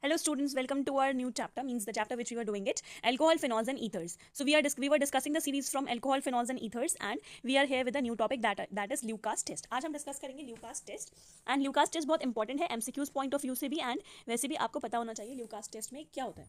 Hello students, welcome to our new chapter, means the chapter which we were doing it, alcohol, phenols and ethers. So we were discussing the series from alcohol, phenols and ethers, and we are here with a new topic that is Lucas test. आज हम discuss करेंगे Lucas test, and Lucas test बहुत important है MCQs point of view से भी, and वैसे भी आपको पता होना चाहिए Lucas test में क्या होता है.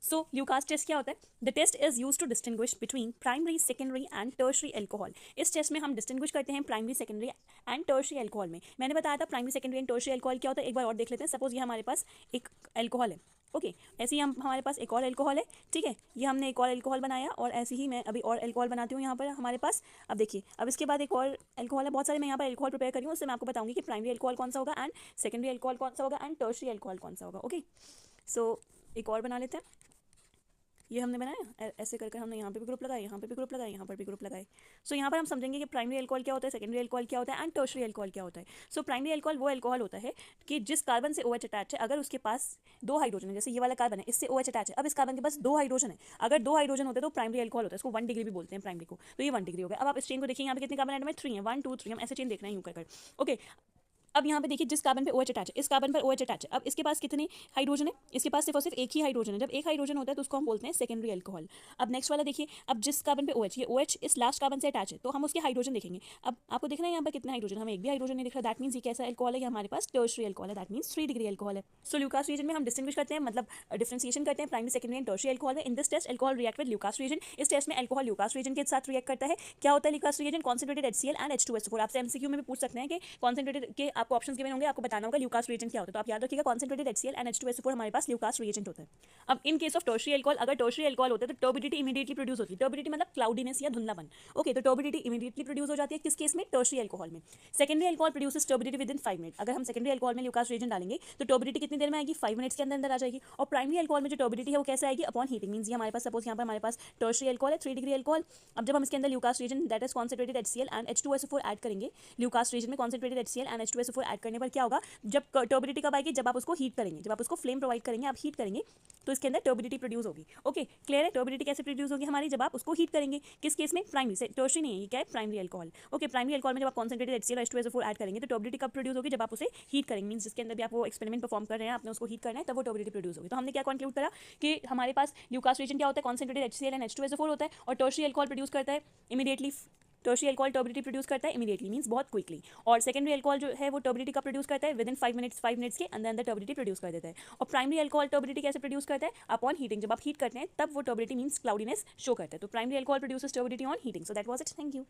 सो ल्यूकास टेस्ट क्या होता है? The test is use to distinguish between primary, secondary and tertiary alcohol. इस टेस्ट में हम डिस्टिंग्विश करते हैं primary, secondary and tertiary alcohol में. मैंने बताया था primary, secondary and tertiary alcohol क्या होता है, एक बार और देख लेते हैं. सपोज ये हमारे पास एक एल्कोहल है, ओके ऐसे ही हमारे पास एक और एल्कोहल है, ठीक है. ये हमने एक और एल्कोहल बनाया, और ऐसे ही मैं अभी और एल्कोहल बनाती हूँ यहाँ पर हमारे पास. अब देखिए, अब इसके बाद एक और एल्कोहल है, बहुत सारे मैं यहाँ पर एल्कोहल प्रिपेयर करी हूँ, उससे मैं आपको बताऊंगी कि प्राइमरी एल्कोहल कौन सा होगा एंड सेकेंडरी एल्कोहल कौन सा होगा एंड टर्शरी एल्कोहल कौन सा होगा. ओके सो एक और बना लेते हैं. ये हमने बनाया, ऐसे करके हमने यहाँ पे भी ग्रुप लगाए, यहाँ पे भी ग्रुप लगाए, यहाँ पर भी ग्रुप लगाए. सो यहाँ पर हम समझेंगे कि प्राइमरी एल्कोहल क्या होता है, सेकेंडरी एल्कोहल क्या होता है एंड टर्शरी एल्कोहल क्या होता है. सो प्राइमरी एल्कोहल वो एल्कोहल होता है कि जिस कार्बन से OH अटैच है, अगर उसके पास दो हाइड्रोजन है, जैसे ये वाला कार्बन है, इससे OH अटैच है, अब इस कार्बन के पास दो हाइड्रोजन है, अगर दो हाइड्रोजन होते हैं तो प्राइमरी एल्कोहल होता है. इसको 1 डिग्री भी बोलते हैं प्राइमरी को, तो ये 1 डिग्री हो गया. अब आप इस चेन को देखिए, यहाँ पे कितने कार्बन एटम है, 3 है, 1 2 3, हम ऐसे चेन देख रहे हैं यूं कर. ओके अब यहाँ पे देखिए, जिस कार्बन पे OH अटैच है, इस कार्बन पर OH अटैच है, अब इसके पास कितने हाइड्रोजन है, इसके पास सिर्फ और सिर्फ एक ही हाइड्रोजन है. जब एक हाइड्रोजन होता है तो उसको हम बोलते हैं सेकेंडरी एल्कोहल. अब नेक्स्ट वाला देखिए, अब जिस कार्बन पे OH, ये OH इस लास्ट कार्बन से अटैच है, तो हम उसके हाइड्रोजन देखेंगे. अब आपको दिख रहा है यहाँ पर कितने हाइड्रोजन, हमें एक भी हाइड्रोजन नहीं दिख रहा. दैट मीन्स ये कैसा एल्कोहल है, हमारे पास टर्शरी एल्कोहल है. दैट मीन्स 3 डिग्री एल्कोहल है. सो ल्यूकास रीजन में हम डिस्टिंग्विश करते हैं, मतलब डिफरेंशिएशन करते हैं primary, secondary and tertiary alcohol में. In this test alcohol react with Lucas reagent. इस टेस्ट में एल्कोहल ल्यूकास रीजन के साथ रिएक्ट करता है. क्या होता है Lucas reagent? Concentrated HCl and H2SO4. आपसे MCQ में भी पूछ सकते हैं कि कॉन्सेंट्रेटेड के आपको ऑप्शंस गिवन होंगे, आपको बताना होगा ल्यूकास रिएजेंट क्या होता है. तो आप याद रखिएगा, कॉन्सेंट्रेटेड HCl एंड H2SO4 हमारे पास ल्यूकास रिएजेंट होता है. अब in case of tertiary alcohol, अगर टर्शरी एल्कोहल होता है तो टर्बिडिटी इमीडिएटली प्रोड्यूस होती है. टर्बिडिटी मतलब क्लाउडीनेस या धुंधलापन. ओके तो टर्बिडिटी इमीडिएटली प्रोड्यूस हो जाती है किस केस में? टर्शरी एल्कोहल में. Secondary alcohol produces turbidity with in 5 minute. अगर हम सेकेंडरी एल्कोहल में ल्यूकास रिएजेंट डालेंगे तो टर्बिडिटी कितनी देर में आएगी? 5 मिनट्स के अंदर अंदर आ जाएगी. और प्राइमरी एल्कोहल में जो टर्बिडिटी है वो कैसे आएगी? Upon heating. मींस ये हमारे पास, सपोज यहाँ पर हमारे पास टर्शरी एल्कोहल है, 3 डिग्री एल्कोहल. अब जब हम इसके अंदर Lucas reagent that is concentrated HCl and H2SO4 add करेंगे, ल्यूकास रिएजेंट में concentrated HCl and H2SO4 add करने पर क्या होगा? जब टर्बिडिटी कब आएगी? जब आप उसको हीट करेंगे, जब आप उसको फ्लेम प्रोवाइड करेंगे, आप हीट करेंगे तो इसके अंदर टर्बिडिटी प्रोड्यूस होगी. ओके क्लियर है? टर्बिडिटी कैसे प्रोड्यूस होगी हमारी? जब आप उसको हीट करेंगे. किस केस में? प्राइमरी से. टर्शरी नहीं है, ये क्या है? Primary alcohol. Okay primary alcohol में जब आप कॉन्सेंट्रेटेड HCl और H2SO4 ऐड करेंगे तो टर्बिडिटी कब प्रोड्यूस होगी? जब आप उसे हीट करेंगे. मींस जिसके अंदर भी आप वो एक्सपेरिमेंट परफॉर्म कर रहे हैं, आपने उसको हीट करना है, तब वो टर्बिडिटी प्रोड्यूस होगी. तो हमने क्या कंक्लूड करा कि हमारे पास ल्यूकास रिएजेंट क्या होता है? कॉन्सेंट्रेटेड HCl एंड H2SO4 होता है, और टर्शरी एल्कोहल प्रोड्यूस करता है immediately. Tertiary alcohol turbidity produce करता है इमीडिएटली, मींस बहुत क्विकली. और सेकेंडरी एल्कोहल जो है वो टर्बिडिटी का प्रोड्यूस करता है विद इन 5 मिनट्स के अंदर अंदर टर्बिडिटी प्रोड्यूस कर देता है. और प्राइमरी एल्कोहल टर्बिडिटी कैसे प्रोड्यूस करता है? Upon heating. जब आप हीट करते हैं तब वो टर्बिडिटी मींस क्लाउडीनेस शो करता है. तो primary alcohol produces turbidity on heating. So that was it. Thank you.